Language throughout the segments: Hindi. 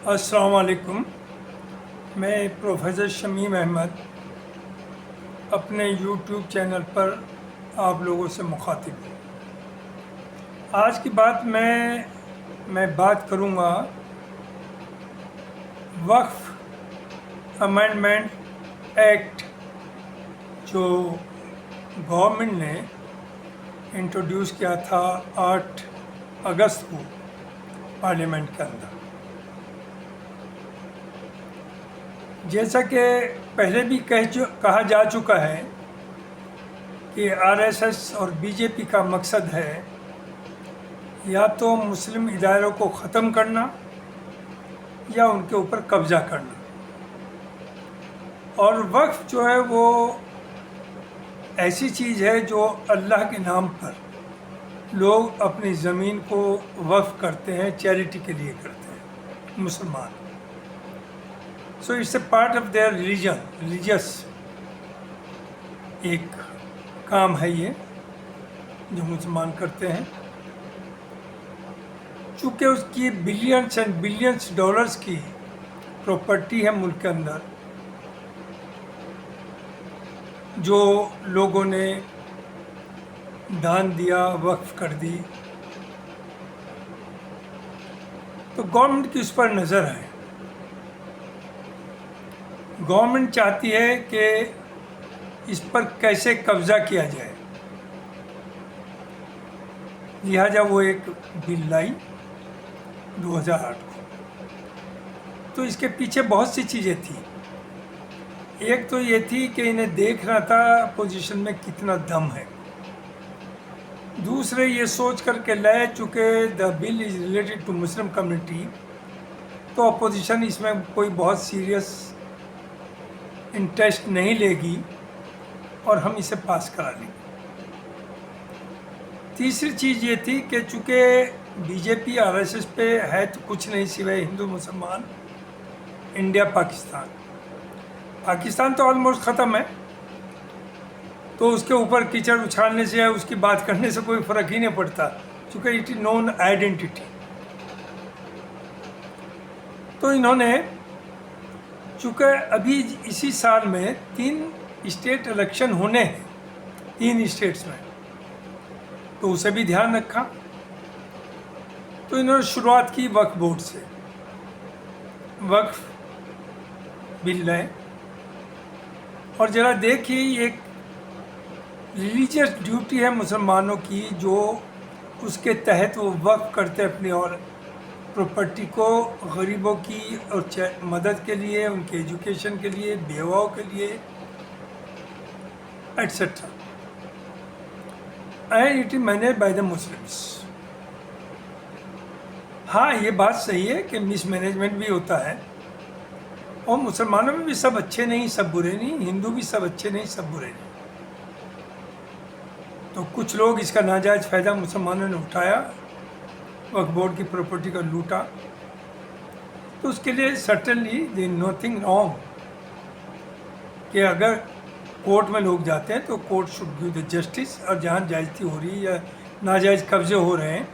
अस्सलाम वालेकुम। मैं प्रोफेसर शमीम अहमद अपने यूट्यूब चैनल पर आप लोगों से मुखातिब हूँ। आज की बात मैं बात करूँगा वक्फ अमेंडमेंट एक्ट जो गवर्नमेंट ने इंट्रोड्यूस किया था 8 अगस्त को पार्लियामेंट के अंदर। जैसा कि पहले भी कहा जा चुका है कि आरएसएस और बीजेपी का मकसद है या तो मुस्लिम इदारों को ख़त्म करना या उनके ऊपर कब्ज़ा करना। और वक्फ जो है वो ऐसी चीज़ है जो अल्लाह के नाम पर लोग अपनी ज़मीन को वक्फ करते हैं, चैरिटी के लिए करते हैं मुसलमान। So it's a part of their religious एक काम है ये जो मुसलमान करते हैं। चूँकि उसकी बिलियंस एंड बिलियंस डॉलर्स की प्रॉपर्टी है मुल्क के अंदर, जो लोगों ने दान दिया, वक्फ कर दी, तो गवर्नमेंट की उस पर नज़र है। गवर्नमेंट चाहती है कि इस पर कैसे कब्ज़ा किया जाए, लिहाजा वो एक बिल लाई 2008 को। तो इसके पीछे बहुत सी चीज़ें थी। एक तो ये थी कि इन्हें देखना था अपोजिशन में कितना दम है। दूसरे ये सोच करके लाए चूँकि the bill is related to Muslim community, तो अपोजिशन इसमें कोई बहुत सीरियस इंटरेस्ट नहीं लेगी और हम इसे पास करा लेंगे। तीसरी चीज़ ये थी कि चूँकि बीजेपी आरएसएस पे है तो कुछ नहीं सिवाय हिंदू मुसलमान, इंडिया पाकिस्तान तो ऑलमोस्ट ख़त्म है, तो उसके ऊपर कीचड़ उछालने से या उसकी बात करने से कोई फ़र्क ही नहीं पड़ता, चूँकि इट इज़ नोन आइडेंटिटी। तो इन्होंने चूँकि अभी इसी साल में 3 स्टेट इलेक्शन होने हैं 3 स्टेट्स में, तो उसे भी ध्यान रखा। तो इन्होंने शुरुआत की वक्फ बोर्ड से, वक्फ बिल लाए और ज़रा देखिए एक रिलीजियस ड्यूटी है मुसलमानों की जो उसके तहत वो वक्फ करते अपनी और प्रॉपर्टी को गरीबों की और मदद के लिए, उनके एजुकेशन के लिए, बेवाओं के लिए etcetera, and it is manage by the Muslims. हाँ, ये बात सही है कि मिसमैनेजमेंट भी होता है और मुसलमानों में भी सब अच्छे नहीं सब बुरे नहीं, हिंदू भी सब अच्छे नहीं सब बुरे नहीं। तो कुछ लोग इसका नाजायज़ फ़ायदा मुसलमानों ने उठाया, वक्फ बोर्ड की प्रॉपर्टी का लूटा। तो उसके लिए सर्टेनली देयर नथिंग रॉन्ग कि अगर कोर्ट में लोग जाते हैं तो court should give the justice, और जहाँ जायज़ती हो रही है या नाजायज़ कब्जे हो रहे हैं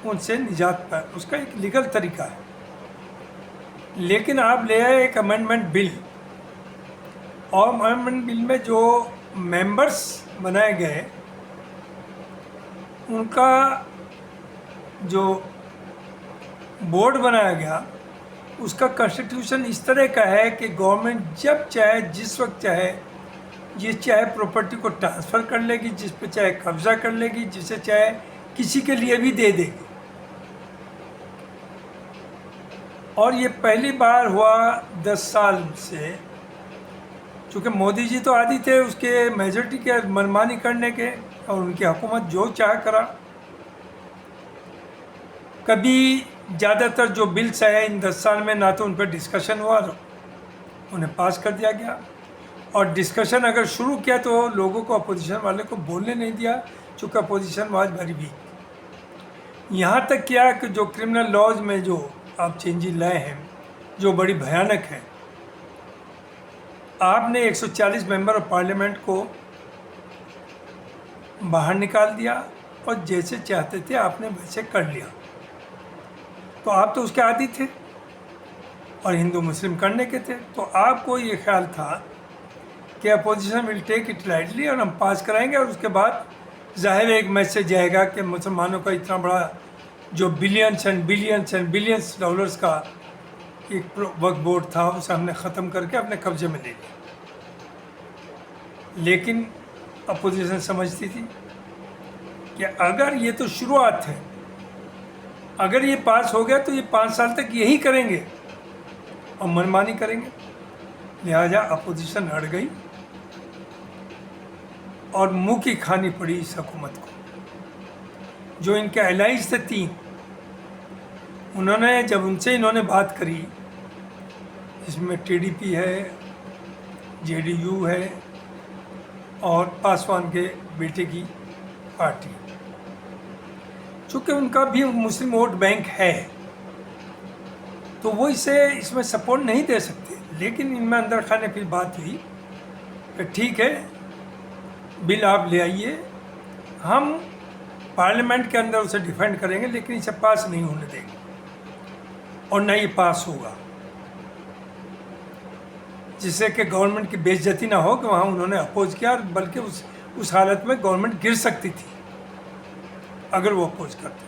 उनसे निजात पाए, उसका एक लीगल तरीका है। लेकिन आप ले आए एक अमेंडमेंट बिल, और अमेंडमेंट बिल में जो मेंबर्स बनाए गए उनका जो बोर्ड बनाया गया उसका कॉन्स्टिट्यूशन इस तरह का है कि गवर्नमेंट जब चाहे जिस वक्त चाहे ये चाहे प्रॉपर्टी को ट्रांसफ़र कर लेगी, जिस पे चाहे कब्ज़ा कर लेगी, जिसे चाहे किसी के लिए भी दे देगी। और ये पहली बार हुआ 10 साल से, चूँकि मोदी जी तो आदी थे उसके मेजॉरिटी के मनमानी करने के, और उनकी हुकूमत जो चाह करा। कभी ज़्यादातर जो बिल्स आए इन 10 साल में ना तो उन पर डिस्कशन हुआ, उन्हें पास कर दिया गया, और डिस्कशन अगर शुरू किया तो लोगों को, अपोजिशन वाले को बोलने नहीं दिया, चूँकि अपोजिशन वाज वेरी वीक। यहाँ तक किया कि जो क्रिमिनल लॉज में जो आप चेंजेस लाए हैं जो बड़ी भयानक है, आपने 140 मेंबर ऑफ पार्लियामेंट को बाहर निकाल दिया और जैसे चाहते थे आपने वैसे कर लिया। तो आप तो उसके आदी थे। और हिंदू मुस्लिम करने के थे। तो आपको ये ख्याल था कि opposition will take it lightly और हम पास कराएंगे, और उसके बाद जाहिर एक मैसेज जाएगा कि मुसलमानों का इतना बड़ा जो billions and billions and billions dollars का एक वक्फ बोर्ड था उसे हमने ख़त्म करके अपने कब्जे में ले लिया। लेकिन अपोजिशन समझती थी कि अगर ये तो शुरुआत है, अगर ये पास हो गया तो ये 5 साल तक यही करेंगे और मनमानी करेंगे। लिहाजा अपोजिशन अड़ गई और मुंह की खानी पड़ी इस हुकूमत को। जो इनके एलाइज थे 3, उन्होंने जब उनसे इन्होंने बात करी, इसमें टीडीपी है, जेडीयू है और पासवान के बेटे की पार्टी, चूँकि उनका भी मुस्लिम वोट बैंक है तो वो इसे इसमें सपोर्ट नहीं दे सकते। लेकिन इनमें अंदर खाने फिर बात हुई कि ठीक है, बिल आप ले आइए, हम पार्लियामेंट के अंदर उसे डिफेंड करेंगे, लेकिन इसे पास नहीं होने देंगे और ना ये पास होगा, जिससे कि गवर्नमेंट की बेइज्जती ना हो कि वहाँ उन्होंने अपोज किया, बल्कि उस हालत में गवर्नमेंट गिर सकती थी अगर वो अपोज करते।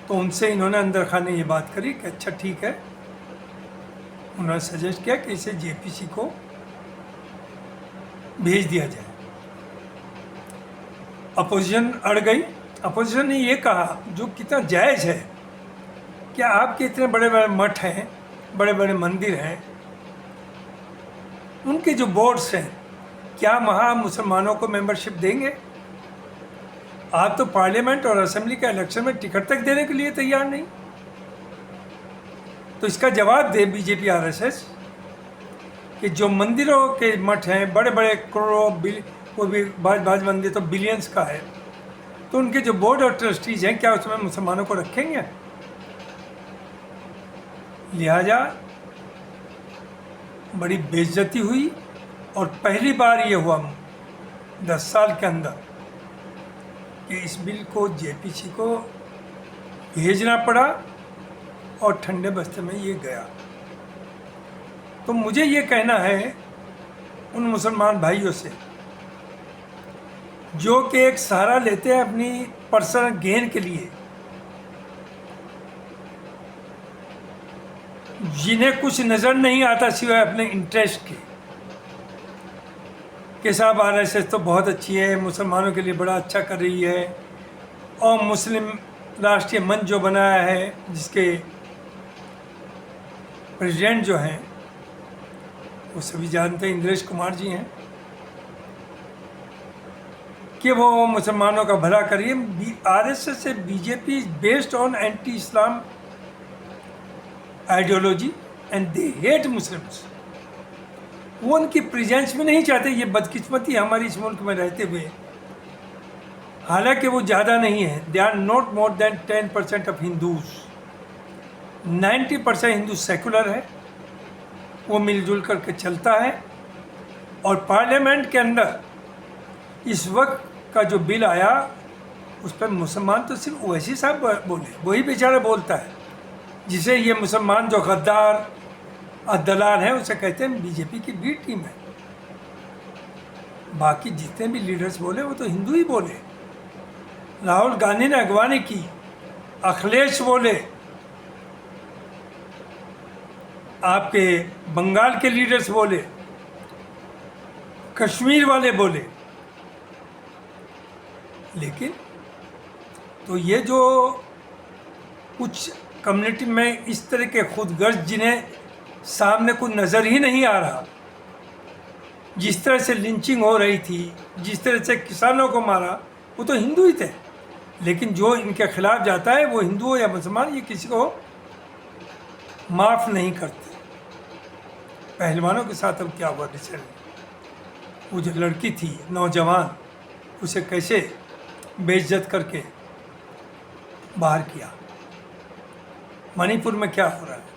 तो उनसे इन्होंने अंदर खाने ये बात करी कि अच्छा ठीक है, उन्होंने सजेस्ट किया कि इसे जेपीसी को भेज दिया जाए। अपोजिशन अड़ गई। अपोजिशन ने ये कहा, जो कितना जायज़ है, कि आपके इतने बड़े बड़े मठ हैं, बड़े बड़े मंदिर हैं, उनके जो बोर्ड्स हैं, क्या वहाँ मुसलमानों को मेंबरशिप देंगे? आप तो पार्लियामेंट और असेंबली का इलेक्शन में टिकट तक देने के लिए तैयार नहीं। तो इसका जवाब दे बीजेपी आरएसएस कि जो मंदिरों के मठ हैं, बड़े बड़े करोड़ों वो भी बाज मंदिर तो बिलियंस का है, तो उनके जो बोर्ड और ट्रस्टीज हैं, क्या उसमें मुसलमानों को रखेंगे? लिहाजा बड़ी बेइज्जती हुई और पहली बार ये हुआ 10 साल के अंदर कि इस बिल को जेपीसी को भेजना पड़ा और ठंडे बस्ते में ये गया। तो मुझे ये कहना है उन मुसलमान भाइयों से जो कि एक सहारा लेते हैं अपनी पर्सनल गेन के लिए, जिन्हें कुछ नज़र नहीं आता सिवाय अपने इंटरेस्ट के, कि साहब आरएसएस तो बहुत अच्छी है, मुसलमानों के लिए बड़ा अच्छा कर रही है, और मुस्लिम राष्ट्रीय मंच जो बनाया है, जिसके प्रेसिडेंट जो हैं वो सभी जानते हैं, इंद्रेश कुमार जी हैं, कि वो मुसलमानों का भला करिए। आरएसएस से BJP is based on anti Islam ideology and they hate Muslims. वो उनकी प्रेजेंस में नहीं चाहते। ये बदकिस्मती है हमारी इस मुल्क में रहते हुए, हालांकि वो ज़्यादा नहीं है, they are not more than 10% of Hindus. 90% Hindu secular है, वो मिलजुल करके चलता है। और पार्लियामेंट के अंदर इस वक्त का जो बिल आया, उस पर मुसलमान तो सिर्फ ओवैसी साहब बोले, वही बेचारा बोलता है, जिसे ये मुसलमान जो गद्दार और दलाल हैं उसे कहते हैं बीजेपी की बी टीम है। बाकी जितने भी लीडर्स बोले वो तो हिंदू ही बोले। राहुल गांधी ने अगवानी की, अखिलेश बोले, आपके बंगाल के लीडर्स बोले, कश्मीर वाले बोले। लेकिन तो ये जो कुछ कम्युनिटी में इस तरह के खुदगर्ज, जिन्हें सामने कुछ नज़र ही नहीं आ रहा, जिस तरह से लिंचिंग हो रही थी, जिस तरह से किसानों को मारा, वो तो हिंदू ही थे। लेकिन जो इनके खिलाफ जाता है, वो हिंदू हो या मुसलमान, ये किसी को माफ़ नहीं करते। पहलवानों के साथ अब क्या हुआ रिसेंट, वो जो लड़की थी नौजवान, उसे कैसे बेइज्जत करके बाहर किया। मणिपुर में क्या हो रहा है,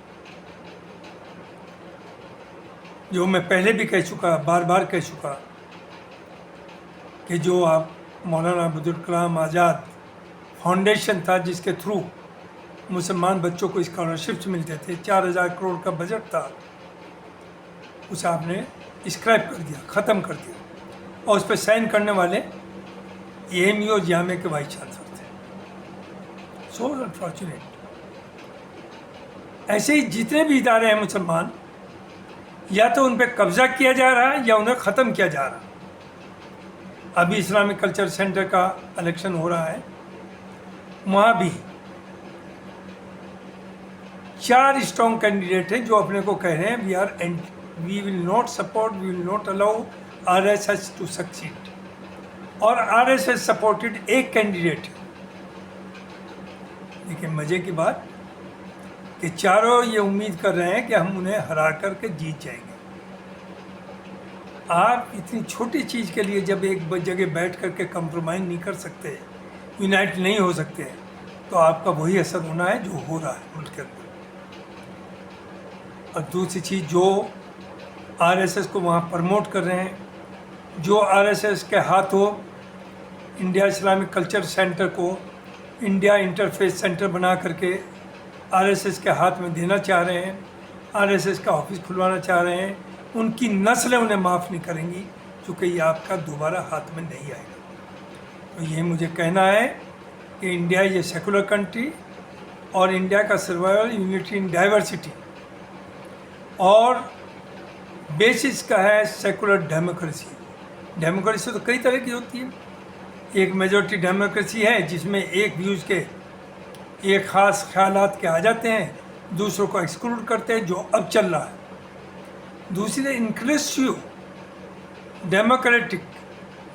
जो मैं पहले भी कह चुका, बार बार कह चुका, कि जो आप मौलाना अब्दुल कलाम आज़ाद फाउंडेशन था, जिसके थ्रू मुसलमान बच्चों को स्कॉलरशिप्स मिलते थे, 4,000 करोड़ का बजट था, उसे आपने स्क्रैप कर दिया, ख़त्म कर दिया। और उस पर साइन करने वाले AMU और जामे के वाइस चांसलर थे। सो अनफॉर्चुनेट। ऐसे ही जितने भी इदारे हैं मुसलमान, या तो उन पर कब्जा किया जा रहा है या उन्हें ख़त्म किया जा रहा है। अभी इस्लामिक कल्चर सेंटर का इलेक्शन हो रहा है, वहाँ भी 4 स्ट्रॉन्ग कैंडिडेट हैं जो अपने को कह रहे हैं we will not support, we will not allow RSS to succeed. और RSS सपोर्टेड एक कैंडिडेट है। लेकिन मज़े की बात कि चारों ये उम्मीद कर रहे हैं कि हम उन्हें हरा करके जीत जाएंगे। आप इतनी छोटी चीज़ के लिए जब एक जगह बैठ करके कंप्रोमाइज़ नहीं कर सकते, यूनाइट नहीं हो सकते, तो आपका वही असर होना है जो हो रहा है मुल्क के अंदर। और दूसरी चीज़, जो RSS को वहाँ प्रमोट कर रहे हैं, जो RSS के हाथों इंडिया इस्लामिक कल्चर सेंटर को इंडिया इंटरफेस सेंटर बना करके RSS के हाथ में देना चाह रहे हैं, RSS का ऑफिस खुलवाना चाह रहे हैं, उनकी नस्लें उन्हें माफ़ नहीं करेंगी, क्योंकि ये आपका दोबारा हाथ में नहीं आएगा। तो ये मुझे कहना है कि इंडिया ये सेकुलर कंट्री और इंडिया का सर्वाइवल यूनिटी इन डाइवर्सिटी और बेसिस का है सेकुलर डेमोक्रेसी। डेमोक्रेसी तो कई तरह की होती है। एक मेजॉरिटी डेमोक्रेसी है जिसमें एक व्यूज़ के एक ख़ास ख्यालात के आ जाते हैं, दूसरों को एक्सक्लूड करते हैं, जो अब चल रहा है। दूसरी inclusive democratic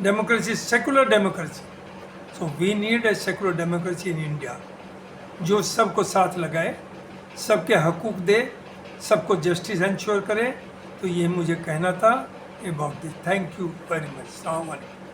democracy, secular democracy. So we need a secular democracy in India जो सबको साथ लगाए, सबके हकूक़ दे, सबको जस्टिस इंश्योर करे। तो ये मुझे कहना था about this. Thank you very much. अस्सलाम वालेकुम।